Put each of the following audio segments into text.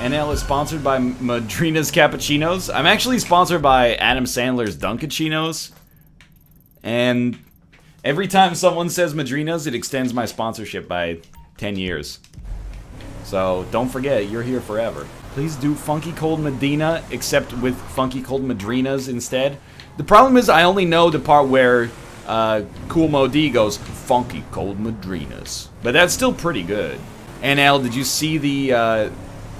NL is sponsored by Madrina's Cappuccinos. I'm actually sponsored by Adam Sandler's Dunkachinos. And every time someone says Madrina's, it extends my sponsorship by 10 years. So don't forget, you're here forever. Please do Funky Cold Medina, except with Funky Cold Madrinas instead. The problem is I only know the part where Cool Mo D goes, Funky Cold Madrinas. But that's still pretty good. NL, did you see the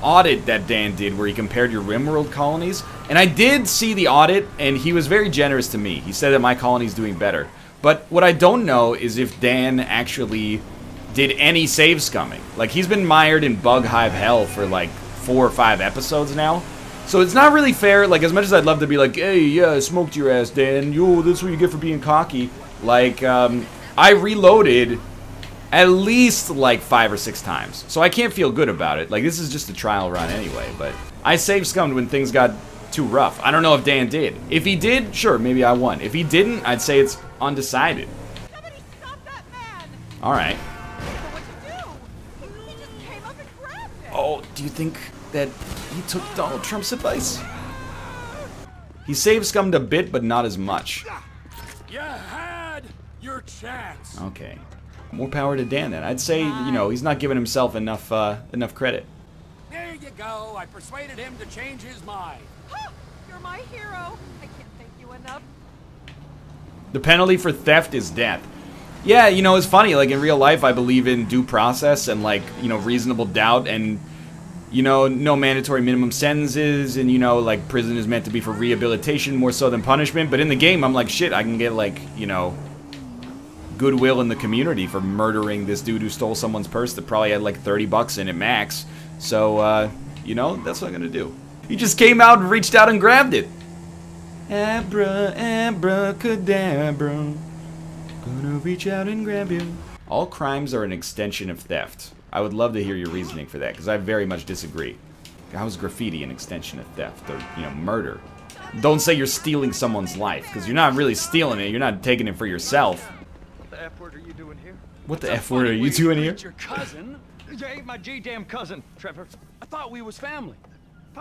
audit that Dan did where he compared your RimWorld colonies? And I did see the audit, and he was very generous to me. He said that my colony's doing better. But what I don't know is if Dan actually did any save scumming. Like, he's been mired in bug hive hell for like 4 or 5 episodes now. So it's not really fair. Like, as much as I'd love to be like, hey, yeah, I smoked your ass, Dan. Yo, that's what you get for being cocky. Like, I reloaded at least like 5 or 6 times. So I can't feel good about it. Like, this is just a trial run anyway, but I save scummed when things got too rough. I don't know if Dan did. If he did, sure, maybe I won. If he didn't, I'd say it's undecided. Somebody stop that man! Alright. What to do? He just came up and grabbed it. Oh, do you think that he took Donald Trump's advice? He save scummed a bit, but not as much. You had your chance. Okay. More power to Dan then. I'd say, you know, he's not giving himself enough credit. There you go. I persuaded him to change his mind. Huh, you're my hero. I can't thank you enough. The penalty for theft is death. Yeah, you know, it's funny. Like, in real life, I believe in due process and, like, you know, reasonable doubt and, you know, no mandatory minimum sentences and, you know, like, prison is meant to be for rehabilitation more so than punishment. But in the game, I'm like, shit, I can get, like, you know, goodwill in the community for murdering this dude who stole someone's purse that probably had like 30 bucks in it max. So, you know, that's what I'm gonna do. He just came out and reached out and grabbed it. Abracadabra, gonna reach out and grab you. All crimes are an extension of theft. I would love to hear your reasoning for that, because I very much disagree. How is graffiti an extension of theft or, you know, murder? Don't say you're stealing someone's life, because you're not really stealing it, you're not taking it for yourself. What the F word are you doing here? What the F word are you doing here? Your cousin? You ain't my G-damn cousin, Trevor. I thought we was family.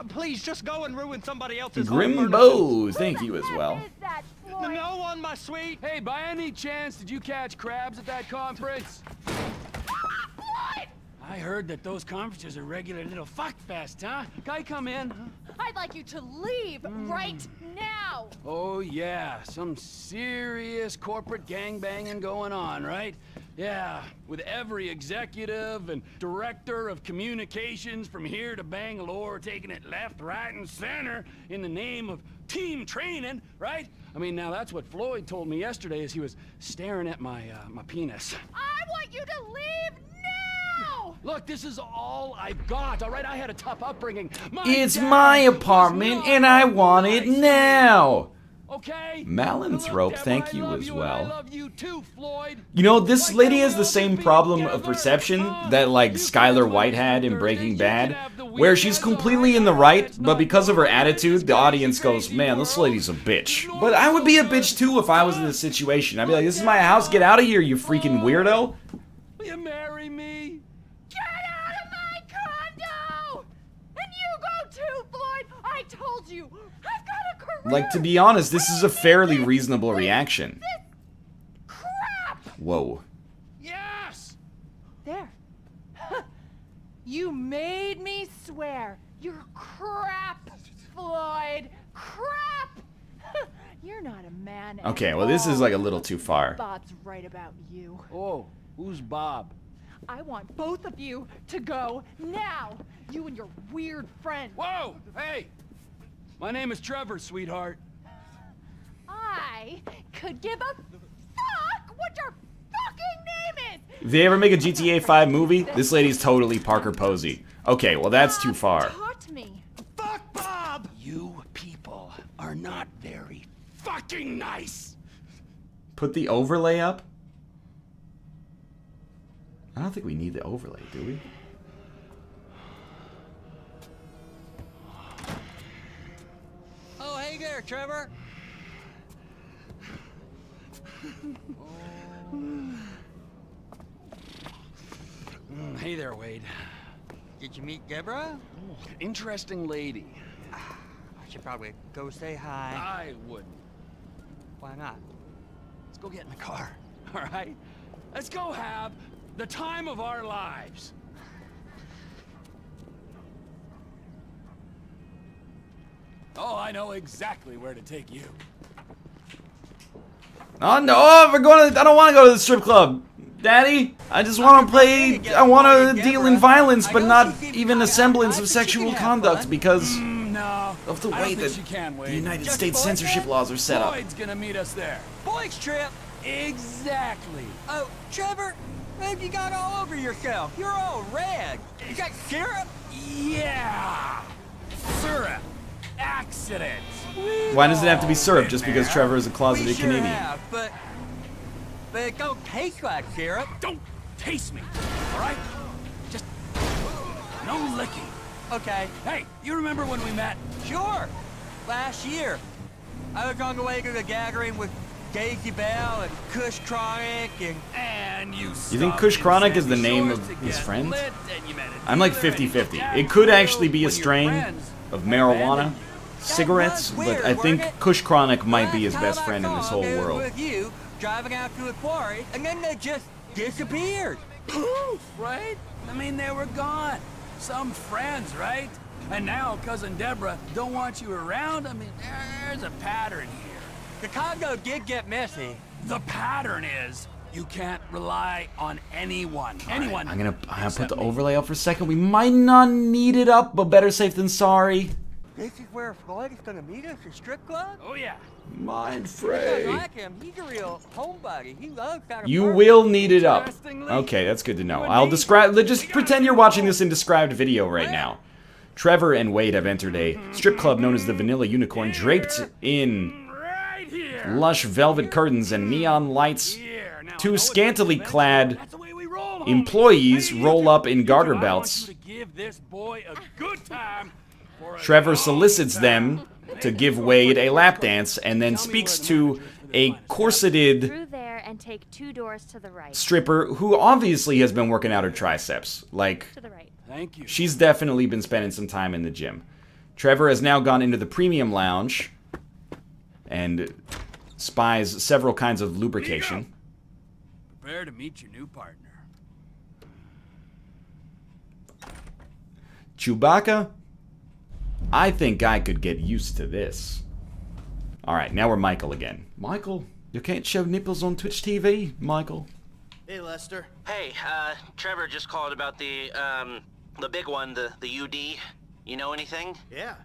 Please, just go and ruin somebody else's Grimbo, thank you as well. Is that Floyd? No one, my sweet. Hey, by any chance, did you catch crabs at that conference? Floyd! I heard that those conferences are regular little fuck fest, huh? Guy, come in. I'd like you to leave right now. Oh, yeah. Some serious corporate gangbanging going on, right? Yeah, with every executive and director of communications from here to Bangalore taking it left, right, and center in the name of team training, right? I mean, now that's what Floyd told me yesterday as he was staring at my penis. I want you to leave now! Look, this is all I've got, all right? I had a tough upbringing. It's my apartment and I want it now. Okay? Malanthrope, thank you as I well. love you too, Floyd. You know, this lady has the same problem of perception that, like, Skylar White had in Breaking Bad, where she's completely in the right, but because of her attitude, the audience goes, man, this lady's a bitch. But I would be a bitch too if I was in this situation. I'd be like, this is my house, get out of here, you freaking weirdo. Will you marry me? Get out of my condo! And you go too, Floyd! I told you! I've got a career! Like, to be honest, this is a fairly reasonable reaction. This crap! Whoa. Yes! There. You made me swear. You're crap, Floyd. Crap! You're not a man at Okay, well, this is all. like a little too far. Bob's right about you. Oh, who's Bob? I want both of you to go now. You and your weird friend. Whoa! Hey! My name is Trevor, sweetheart. I could give a fuck what your fucking name is. If they ever make a GTA 5 movie, this lady's totally Parker Posey. Okay, well, that's too far. Talk to me. Fuck Bob! You people are not very fucking nice. Put the overlay up? I don't think we need the overlay, do we? Oh, hey there, Trevor. Hey there, Wade. Did you meet Deborah? Interesting lady. I should probably go say hi. I wouldn't. Why not? Let's go get in the car, all right? Let's go have the time of our lives. Oh, I know exactly where to take you. Oh no, I don't want to go to the strip club. Daddy, I just want to play, I want to deal in violence, but not even a semblance of sexual conduct because No, of the I don't way think that she can, Wade. the United Just States boys, censorship then? laws are set up. Floyd's gonna meet us there. Boys trip. Exactly. Oh, Trevor, man, you got all over yourself. You're all red. You got syrup? Yeah. Syrup. Accident. Why does it have to be syrup just because Trevor is a We closeted sure Canadian? have, but it don't taste like syrup. Don't taste me, all right? Just no licking. Okay, Hey, you remember when we met? sure. Last year, I was on the way to the gathering with Daisy Bell and Kush Chronic and You think Kush Chronic is the name of his friend? I'm like 50-50. It could actually be a strain of marijuana, cigarettes, but I think Kush Chronic might be his best friend in this whole world. With you, driving out to a quarry, and then they just disappeared. Poof, right? I mean, they were gone. Some friends, right? And now Cousin Deborah don't want you around. I mean, there's a pattern here. The Congo did get messy. The pattern is you can't rely on anyone. Anyone. I'm gonna put the overlay up for a second. We might not need it up, but better safe than sorry. This is where Floyd is gonna meet us at strip club? Oh yeah. Mind I fray. like him. He's a real homebody. He loves kind of You party. will need it up. Interestingly, Okay, that's good to know. you and I'll me, describe. Just we got pretend it. you're watching this in described video right now. Trevor and Wade have entered a strip club known as the Vanilla Unicorn, draped in right here. lush velvet curtains and neon lights. Here. Now, I Two know it's scantily expensive, clad that's the way we roll, homie. employees Hey, roll up in garter I want belts. you to give this boy a good time for a Trevor long solicits time. them to give Wade a lap dance and then speaks to a corseted Through there and take 2 doors to the right. stripper who obviously has been working out her triceps. Like, To the right. Thank you. she's definitely been spending some time in the gym. Trevor has now gone into the premium lounge and spies several kinds of lubrication. Prepare to meet your new partner. Chewbacca? I think I could get used to this. Alright, now we're Michael again. Michael, you can't show nipples on Twitch TV, Michael. Hey, Lester. Hey, Trevor just called about the big one, the UD. You know anything? Yeah,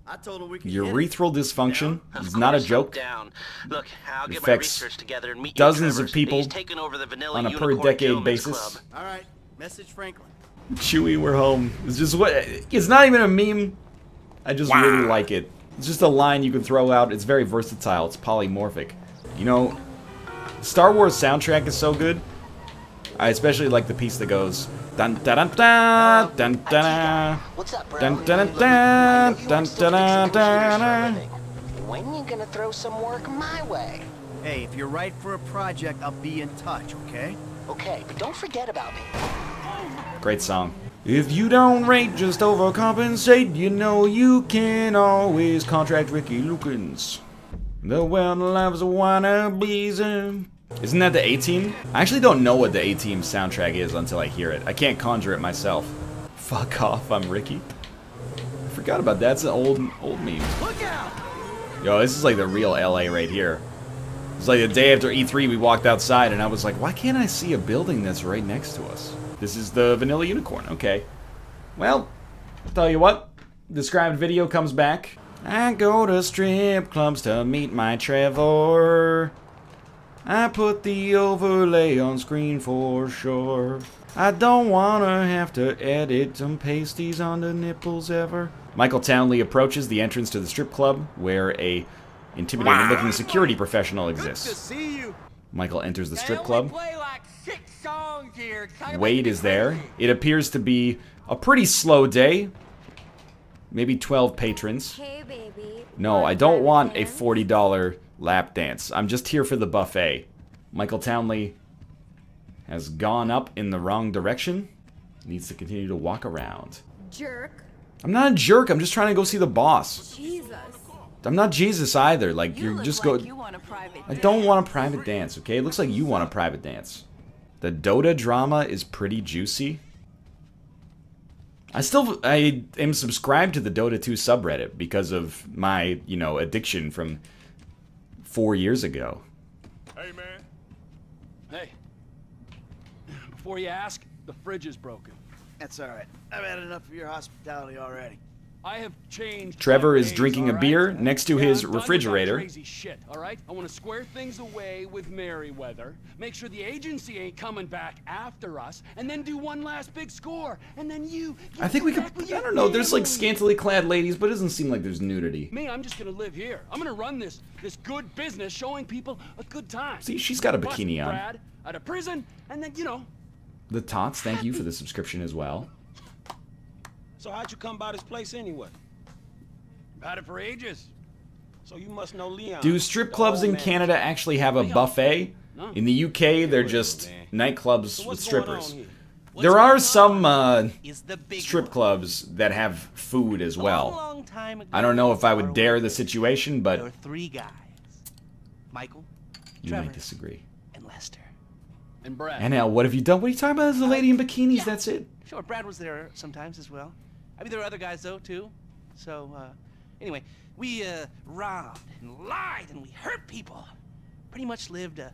I told him we could Urethral dysfunction Of is not a course I'm joke. Down. Look, I'll get my affects research together and meet dozens you, of people He's taking over the Vanilla on a Unicorn per decade Gentlemen's basis. Club. All right, message Franklin. Chewie, we're home. It's just what. It's not even a meme. I just really like it. It's just a line you can throw out. It's very versatile. It's polymorphic. You know, Star Wars soundtrack is so good. I especially like the piece that goes dun dun dun dun dun dun What's up, bro? dun dun dun I know you dun want still dun fixing computers for a dun. living. When you gonna throw some work my way? Hey, if you're right for a project, I'll be in touch, okay? Okay, but don't forget about me. Great song. If you don't rate, just overcompensate. You know you can always contract Ricky Lukens. The world loves a wannabes. Isn't that the A-Team? I actually don't know what the A-Team soundtrack is until I hear it. I can't conjure it myself. Fuck off, I'm Ricky. I forgot about that. It's an old meme. Look out! Yo, this is like the real LA right here. It's like the day after E3 we walked outside and I was like, why can't I see a building that's right next to us? This is the Vanilla Unicorn, okay. Well, tell you what, described video comes back. I go to strip clubs to meet my Trevor. I put the overlay on screen for sure. I don't wanna have to edit some pasties on the nipples ever. Michael Townley approaches the entrance to the strip club where a intimidating-looking security professional Good to exists. see you. Michael enters the They strip only club. play like 6 songs here. Kinda Wade make me is there. crazy. It appears to be a pretty slow day. Maybe 12 patrons. Hey, baby. No, I don't want a $40 lap dance. I'm just here for the buffet. Michael Townley has gone up in the wrong direction. Needs to continue to walk around. jerk. I'm not a jerk. I'm just trying to go see the boss. Jesus. I'm not Jesus either. Like, you're just go. You want a private I don't want a private dance, okay? It looks like you want a private dance. The Dota drama is pretty juicy. I am subscribed to the Dota 2 subreddit because of my, you know, addiction from 4 years ago. Hey, man. Hey. Before you ask, the fridge is broken. That's all right. I've had enough of your hospitality already. I have changed. Trevor my is ways, drinking a all right? beer next to Yeah, his I'm done with that refrigerator. Crazy shit, all right? I want to square things away with Merryweather, make sure the agency ain't coming back after us, and then do one last big score, and then you I think we could. I don't know. There's like scantily clad ladies, but it doesn't seem like there's nudity. Me, I'm just gonna live here. I'm gonna run this good business, showing people a good time. See, she's got a Bust bikini on. Brad out of prison, and then, you know. The Tots, thank you for the subscription as well. So how'd you come by this place anyway? I've had it for ages. So you must know Leon. Do strip clubs in Canada actually have a buffet? No. In the UK, they're just nightclubs So with what's going on strippers. here? There are some Is the big strip one. clubs that have food as well. Long time ago, I don't know if I would far dare away, the situation, there were but 3 guys. Michael, you Trevor, might disagree. and Lester. And Brad. And now, what have you done? What are you talking about? There's a lady in bikinis, that's it. Sure, Brad was there sometimes as well. I mean, there were other guys, though, too. So, anyway, we, robbed and lied and we hurt people. Pretty much lived a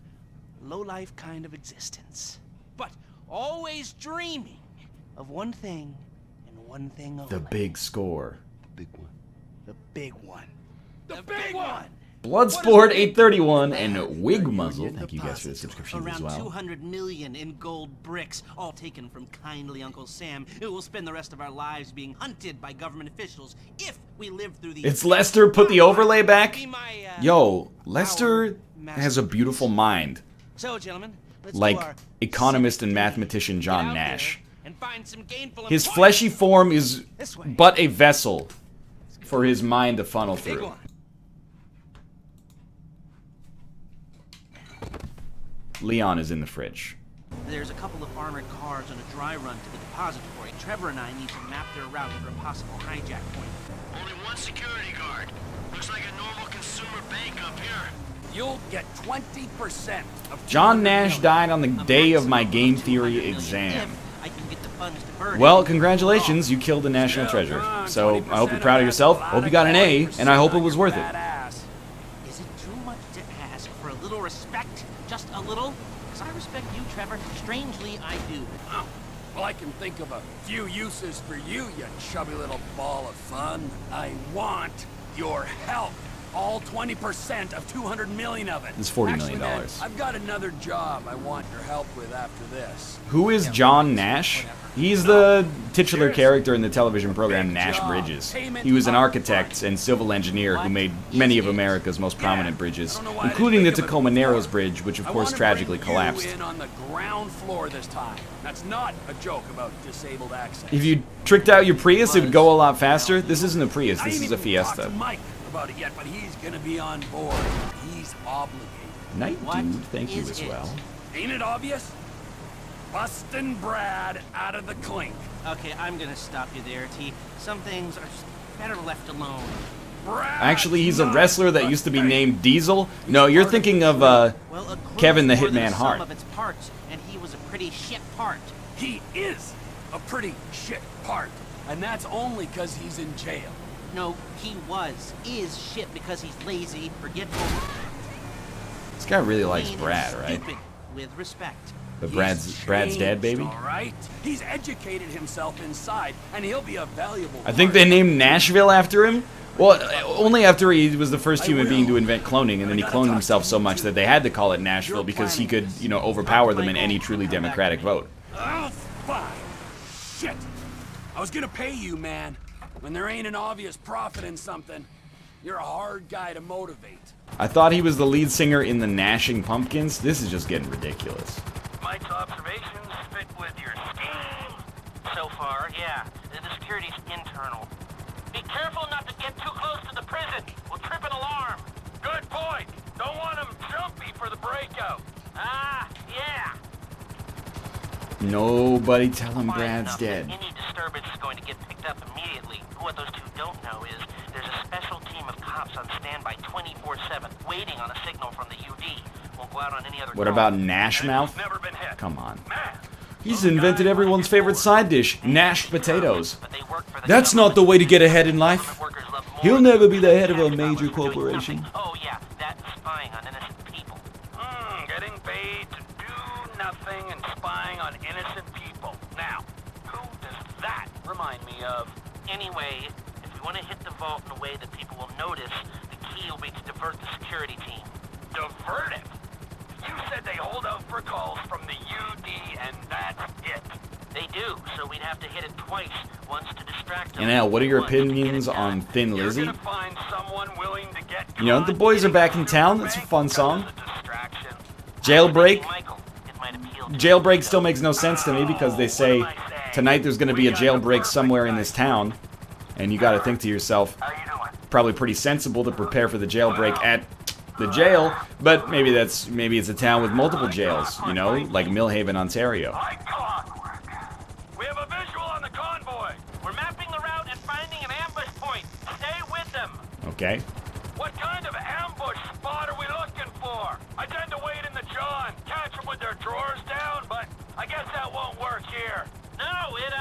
low-life kind of existence. But always dreaming of one thing and one thing only. The big score. Big one. The big one. The big one! Bloodsport 831 and Wig Muzzle. Thank you guys for the subscriptions as Around well. 200 million in gold bricks, all taken from kindly Uncle Sam, who will spend the rest of our lives being hunted by government officials if we live through the... It's Lester. Put the overlay back. Be my, Yo, Lester has a beautiful mind. So, gentlemen, let's Like do our economist and civic mathematician duty. John Get out Nash. there and find some gainful His employment. fleshy form is This way. but a vessel for his mind to funnel Big through. one. Leon is in the fridge. There's a couple of armored cars on a dry run to the depository. Trevor and I need to map their route for a possible hijack point. Only one security guard. Looks like a normal consumer bank up here. You'll get 20% of John 200 Nash million. died on the A day of my maximum game 200 theory million exam. if I can get the funds to burn Well, it. congratulations, you killed a national Yeah, treasure. come on, So I hope you're 20% proud of yourself. that, Hope you got an A, and I hope it was worth it. Badass. Is it too much to ask for a little respect? Just a little? Because I respect you, Trevor. Strangely, I do. Oh, well, I can think of a few uses for you, you chubby little ball of fun. I want your help. All 20% of 200 million of it. It's $40 Actually, million. man, I've got another job I want your help with after this. Who is John Nash? He's the titular character in the television program Nash Bridges. He was an architect and civil engineer who made many of America's most prominent bridges, including the Tacoma Narrows Bridge, which of I course wanna tragically bring you collapsed. in on the ground floor this time. That's not a joke about disabled access. If you tricked out your Prius, it would go a lot faster. This isn't a Prius, I this ain't is a even talked to Fiesta. Mike about it yet, but he's gonna be on board. He's obligated. Night What Dude, thank you is as it? well. Ain't it obvious? Bustin' Brad out of the clink. Okay, I'm gonna stop you there, T. Some things are just better left alone. Brad's Actually, he's a not wrestler that used to be thing. named Diesel. No, you're thinking of Well, a crew Kevin the is more than Hitman the sum Hart. of its parts, and he was a pretty shit part. He is a pretty shit part, and that's only because he's in jail. No, he is shit because he's lazy, forgetful, This guy really likes mean, and Brad, right? stupid, with respect. But He's Brad's dead, changed, baby. All right, he's educated himself inside, and he'll be a valuable. I think part. they named Nashville after him. Well, only after he was the first human being to invent cloning, and then he cloned himself so much that they had to call it Nashville because he could, you know, overpower them in any truly democratic vote. Oh, fine. Shit. I was gonna pay you, man. When there ain't an obvious profit in something, you're a hard guy to motivate. I thought he was the lead singer in the Gnashing Pumpkins. This is just getting ridiculous. Mike's observations fit with your scheme. So far, yeah. The security's internal. Be careful not to get too close to the prison. We'll trip an alarm. Good point. Don't want him jumpy for the breakout. Ah, yeah. Nobody tell him Quiet Brad's enough dead. that any disturbance is going to get picked up go out on any other What call. about Nash Mouth? Never been hit. Come on. Man, He's those invented guys everyone's like favorite before. side dish, Nash potatoes. But they work for the That's not the way to get ahead in life. government workers love more He'll than never be the the head of a tax major dollars for doing corporation. nothing. Oh yeah, that's spying on innocent people. Getting paid to do nothing and spying on innocent people. Now, who does that remind me of? Anyway, if we want to hit the vault in a way that people will notice, the key will be to divert the security team. Divert it? You said they hold out for calls from the UD and that's it. They do, so we'd have to hit it twice, once to distract them. And now, what are your once to get it opinions done. on Thin You're Lizzy? gonna find someone willing to get You know, the boys are back in town. That's a fun song. Jailbreak. Jailbreak still makes no sense to me because they say tonight there's going to be a jailbreak somewhere in this town. And you got to think to yourself, probably pretty sensible to prepare for the jailbreak at the jail, but maybe it's a town with multiple jails, you know, like Millhaven, Ontario. We have a visual on the convoy. We're mapping the route and finding an ambush point. Stay with them. Okay. What kind of ambush spot are we looking for? I tend to wait in the jaw and catch them with their drawers down, but I guess that won't work here. No, it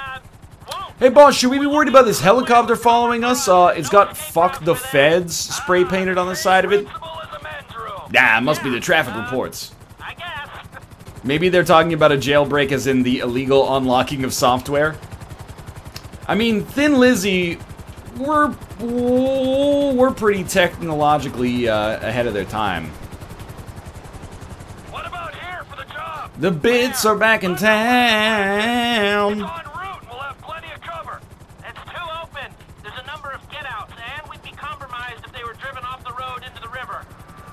won't. Hey boss, should we be worried about this helicopter following us? It's got "Fuck the Feds" spray painted on the side of it. Nah, it must be the traffic reports. I guess. Maybe they're talking about a jailbreak as in the illegal unlocking of software. I mean, Thin Lizzy, we're pretty technologically ahead of their time. What about here for the job? The bits are back in town. En route, we'll have plenty of cover. It's too open. There's a number of get-outs, and we'd be compromised if they were driven off the road into the river.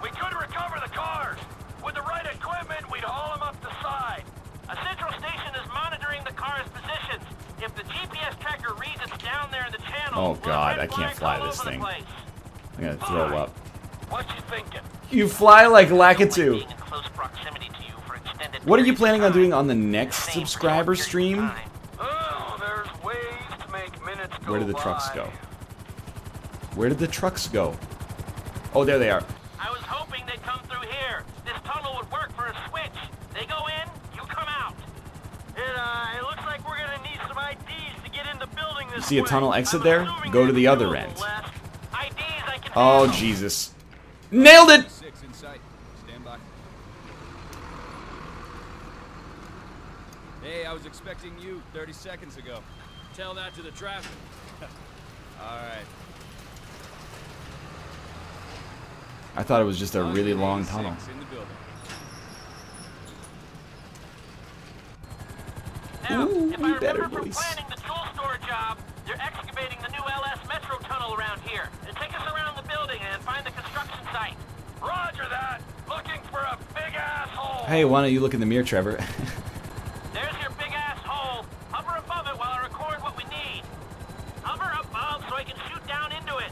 We could recover the cars. With the right equipment, we'd haul them up the side. A central station is monitoring the cars' positions. If the GPS tracker reads it's down there in the channel... Oh god, I can't fly this thing. I'm gonna throw up. What you thinking? You fly like Lakitu. Being in close proximity to you for extended What are you periods of planning on time. doing on the next subscriber stream? Oh, there's ways to make minutes go Where did the trucks by. go? Where did the trucks go? Oh, there they are. I was hoping they'd come through here. This tunnel would work for a switch. They go in, you come out. It looks like we're gonna need some IDs to get in the building this You see a way. tunnel exit I'm there? assuming Go to they're the other doable, end. Les. IDs I can Oh, handle. Jesus. Nailed it! 6 in sight. Stand by. Hey, I was expecting you 30 seconds ago. Tell that to the traffic. All right. I thought it was just a really long tunnel. 186 in the building. Now, Ooh, if we I remember better, from boys. planning the tool store job, they're excavating the new LS Metro tunnel around here. And take us around the building and find the construction site. Roger that. Looking for a big asshole. Hey, why don't you look in the mirror, Trevor? There's your big ass hole. Hover above it while I record what we need. Hover above so I can shoot down into it.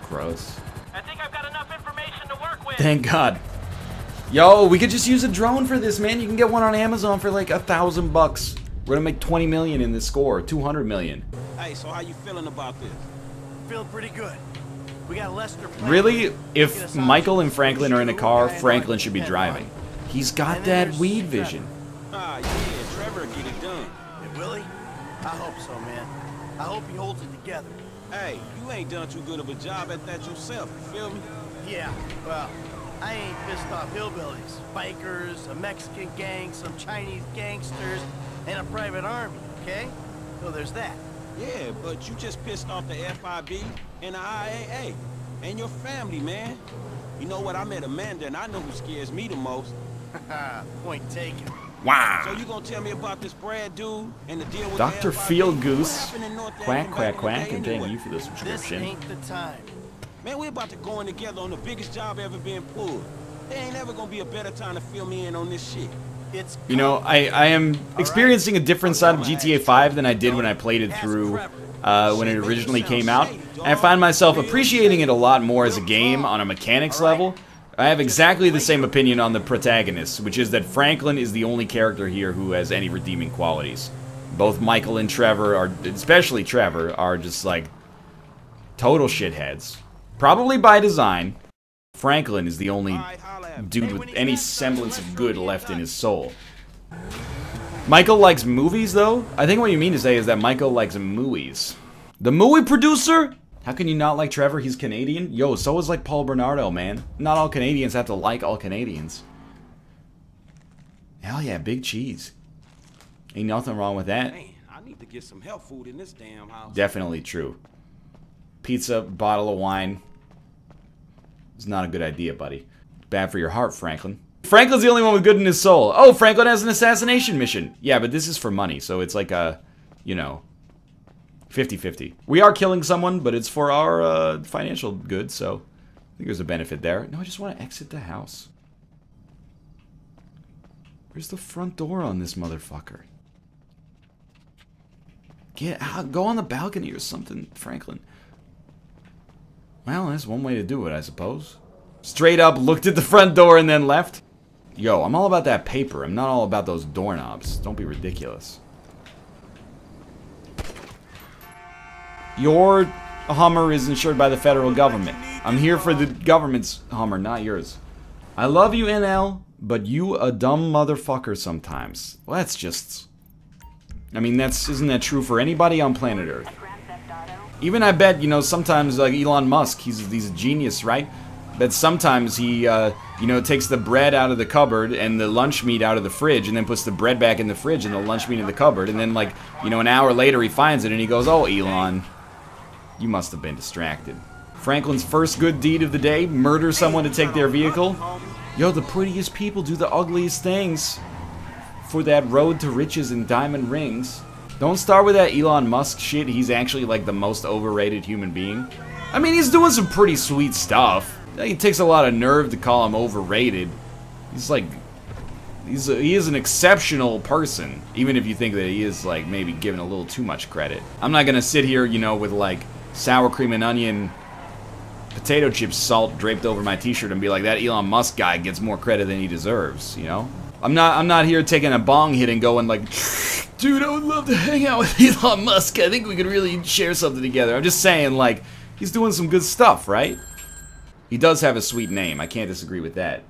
Gross. I think I've got enough information to work with. Thank God. Yo, we could just use a drone for this, man. You can get one on Amazon for like $1,000. We're gonna make 20 million in this score, 200 million. Hey, so how you feeling about this? Feeling pretty good. We got Lester playing. Really? If Michael and Franklin are in a car, Franklin should be driving. He's got that weed vision. Ah, yeah, Trevor get it done. Hey, Willie? I hope so, man. I hope he holds it together. Hey, you ain't done too good of a job at that yourself, you feel me? Yeah, well, I ain't pissed off hillbillies, bikers, a Mexican gang, some Chinese gangsters, and a private army, okay? So there's that. Yeah, but you just pissed off the FIB and the IAA and your family, man. You know what? I met Amanda, and I know who scares me the most. Point taken. Wow. So you gonna tell me about this Brad dude and the deal with Dr. the FIB? Field Goose. What happened in North Quack, End quack, back quack, in and the day thank you anyway? for the This subscription. ain't the time. Man, we're about to go in together on the biggest job ever being pulled. There ain't ever gonna be a better time to fill me in on this shit. It's You know, I am experiencing a different side of GTA 5 than I did when I played it through when it originally came out. And I find myself appreciating it a lot more as a game on a mechanics level. I have exactly the same opinion on the protagonist, which is that Franklin is the only character here who has any redeeming qualities. Both Michael and Trevor, especially Trevor, are just like total shitheads. Probably by design. Franklin is the only dude with any semblance of good left in his soul. Michael likes movies, though? I think what you mean to say is that Michael likes movies. The movie producer? How can you not like Trevor? He's Canadian? Yo, so is like Paul Bernardo, man. Not all Canadians have to like all Canadians. Hell yeah, big cheese. Ain't nothing wrong with that. Man, I need to get some health food in this damn house. Definitely true. Pizza, bottle of wine. It's not a good idea, buddy. Bad for your heart, Franklin. Franklin's the only one with good in his soul. Oh, Franklin has an assassination mission. Yeah, but this is for money, so it's like a, you know, 50-50. We are killing someone, but it's for our financial good, so I think there's a benefit there. No, I just want to exit the house. Where's the front door on this motherfucker? Get out. Go on the balcony or something, Franklin. Well, that's one way to do it, I suppose. Straight up looked at the front door and then left. Yo, I'm all about that paper. I'm not all about those doorknobs. Don't be ridiculous. Your Hummer is insured by the federal government. I'm here for the government's Hummer, not yours. I love you, NL, but you a dumb motherfucker sometimes. Well, that's just... I mean, isn't that true for anybody on planet Earth? Even I bet, you know, sometimes like Elon Musk, he's a genius, right? But sometimes he, you know, takes the bread out of the cupboard and the lunch meat out of the fridge and then puts the bread back in the fridge and the lunch meat in the cupboard. And then, like, you know, an hour later he finds it and he goes, oh, Elon, you must have been distracted. Franklin's first good deed of the day, murder someone to take their vehicle. Yo, the prettiest people do the ugliest things for that road to riches and diamond rings. Don't start with that Elon Musk shit. He's actually, like, the most overrated human being. I mean, he's doing some pretty sweet stuff. It takes a lot of nerve to call him overrated. He's like, he is an exceptional person, even if you think that he is like maybe given a little too much credit. I'm not gonna sit here, you know, with like sour cream and onion, potato chip salt draped over my t-shirt and be like, that Elon Musk guy gets more credit than he deserves, you know? I'm not here taking a bong hit and going like, dude, I would love to hang out with Elon Musk. I think we could really share something together. I'm just saying, like, he's doing some good stuff, right? He does have a sweet name. I can't disagree with that.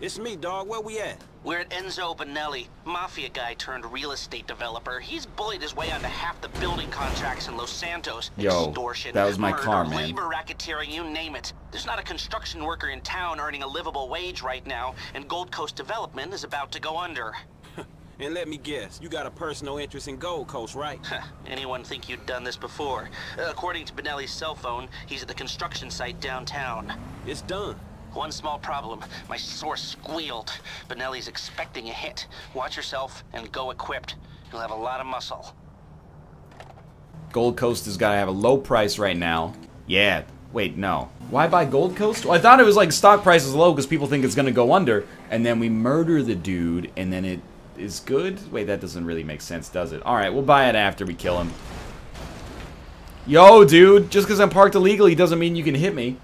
It's me, dog. Where we at? We're at Enzo Benelli, mafia guy turned real estate developer. He's bullied his way onto half the building contracts in Los Santos. Yo, extortion, that was my murder, car, man. labor racketeering, you name it. There's not a construction worker in town earning a livable wage right now, and Gold Coast Development is about to go under. And let me guess, you got a personal interest in Gold Coast, right? Anyone think you'd done this before? According to Benelli's cell phone, he's at the construction site downtown. It's done. One small problem. My source squealed. Benelli's expecting a hit. Watch yourself and go equipped. You'll have a lot of muscle. Gold Coast has got to have a low price right now. Yeah. Wait, no. Why buy Gold Coast? Well, I thought it was like stock price is low because people think it's going to go under. And then we murder the dude and then it is good? Wait, that doesn't really make sense, does it? Alright, we'll buy it after we kill him. Yo, dude, just because I'm parked illegally doesn't mean you can hit me.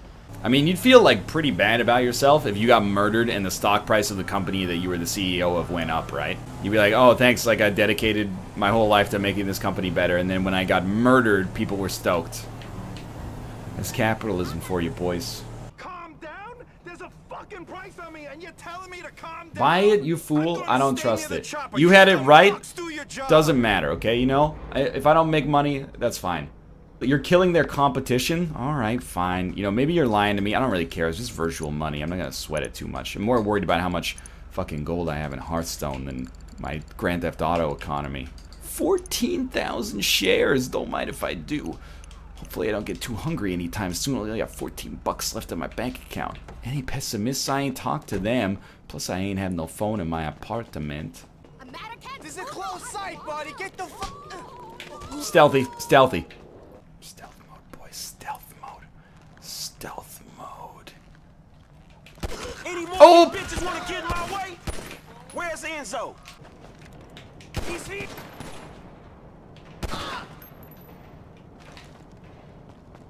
I mean, you'd feel, like, pretty bad about yourself if you got murdered and the stock price of the company that you were the CEO of went up, right? You'd be like, oh, thanks, like, I dedicated my whole life to making this company better, and then when I got murdered, people were stoked. That's capitalism for you, boys. Buy it, you fool. I don't trust it. You had it right. Doesn't matter, okay? You know? If I don't make money, that's fine. But you're killing their competition? Alright, fine. You know, maybe you're lying to me. I don't really care. It's just virtual money. I'm not gonna sweat it too much. I'm more worried about how much fucking gold I have in Hearthstone than my Grand Theft Auto economy. 14,000 shares. Don't mind if I do. Hopefully I don't get too hungry anytime soon. I only got 14 bucks left in my bank account. Any pessimists? I ain't talked to them. Plus I ain't have no phone in my apartment. This is a close sight, buddy. Get the Stealthy. Stealthy. Stealth mode, boys. Stealth mode. Stealth mode. Any more bitches want to get in my way? Where's Enzo? He's here.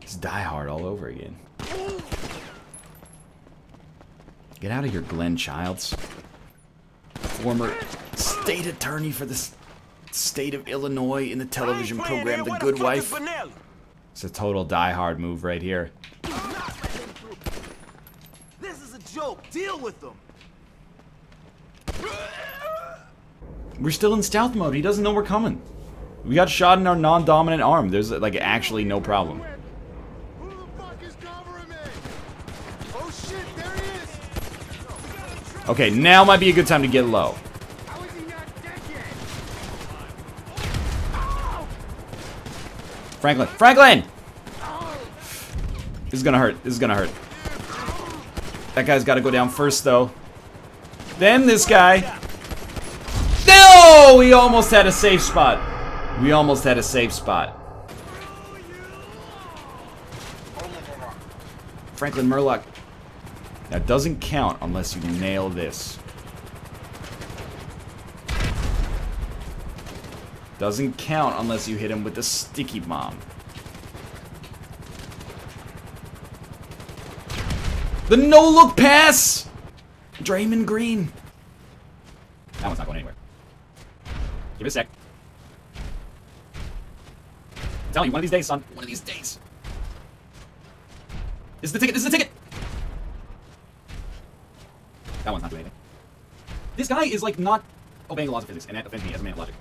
It's Die Hard all over again. Get out of here, Glenn Childs. Former state attorney for the state of Illinois in the television program The Good Wife. It's a total Die Hard move right here. joke. Deal with them. We're still in stealth mode. He doesn't know we're coming. We got shot in our non-dominant arm. There's like actually no problem. Who the fuck is covering me? Oh shit, there he is! Okay, now might be a good time to get low. How is he not dead yet? Franklin! Franklin! This is gonna hurt. This is gonna hurt. That guy's gotta go down first, though. Then this guy. No! We almost had a safe spot. We almost had a safe spot. Franklin Murloc. That doesn't count unless you nail this. Doesn't count unless you hit him with the sticky bomb. The no-look pass! Draymond Green. That one's not going anywhere. Give it a sec. I'm telling you, one of these days, son. One of these days. This is the ticket. This is the ticket. That one's not doing anything. This guy is like not obeying the laws of physics, and that offends me as a man of logic.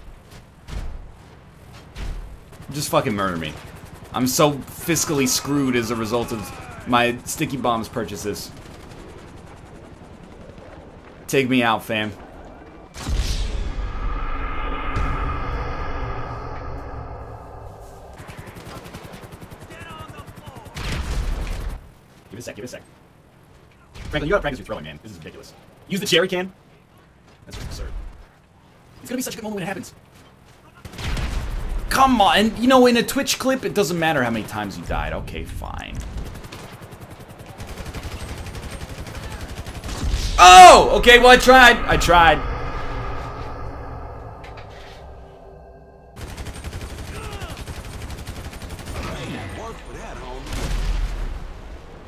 Just fucking murder me. I'm so fiscally screwed as a result of my sticky bombs purchases. Take me out, fam. Give it a sec, give it a sec. Franklin, you gotta practice your throwing, man. This is ridiculous. Use the cherry can. That's just absurd. It's gonna be such a good moment when it happens. Come on, and you know, in a Twitch clip, it doesn't matter how many times you died. Okay, fine. Oh! Okay, well, I tried. I tried.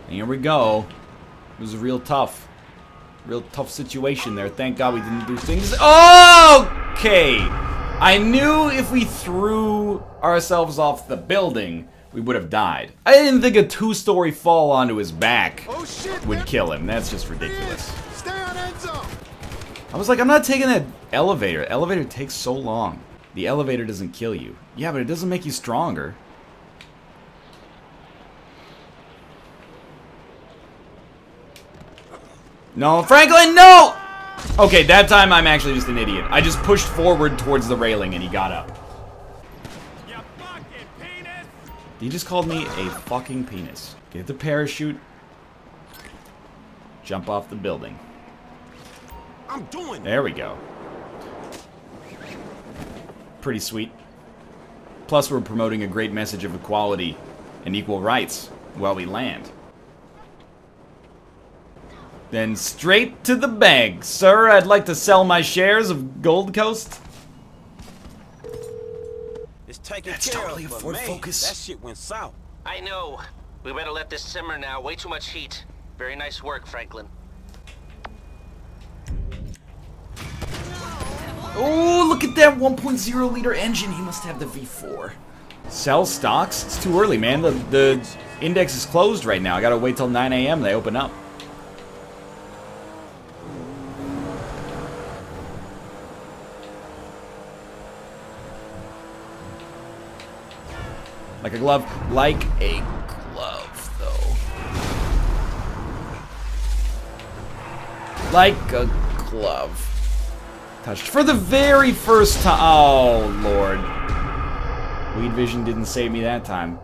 Here we go. It was a real tough situation there. Thank God we didn't do things. Okay! I knew if we threw ourselves off the building, we would have died. I didn't think a two-story fall onto his back would kill him. That's just ridiculous. Stay on end zone. I was like, I'm not taking that elevator. Elevator takes so long. The elevator doesn't kill you. Yeah, but it doesn't make you stronger. No, Franklin, no! Okay, that time I'm actually just an idiot. I just pushed forward towards the railing and he got up. You fucking penis! He just called me a fucking penis. Get the parachute. Jump off the building. I'm doing it. There we go. Pretty sweet. Plus, we're promoting a great message of equality and equal rights while we land. Then straight to the bank. Sir, I'd like to sell my shares of Gold Coast. It's taken That's care totally of, a but Ford man, Focus. that shit went south. I know. We better let this simmer now. Way too much heat. Very nice work, Franklin. Oh, look at that 1.0 liter engine. He must have the V4. Sell stocks? It's too early, man. The index is closed right now. I gotta wait till 9 a.m. They open up. Like a glove. Like a glove, though. Like a glove. Touched for the very first time. Oh, Lord. Weed vision didn't save me that time.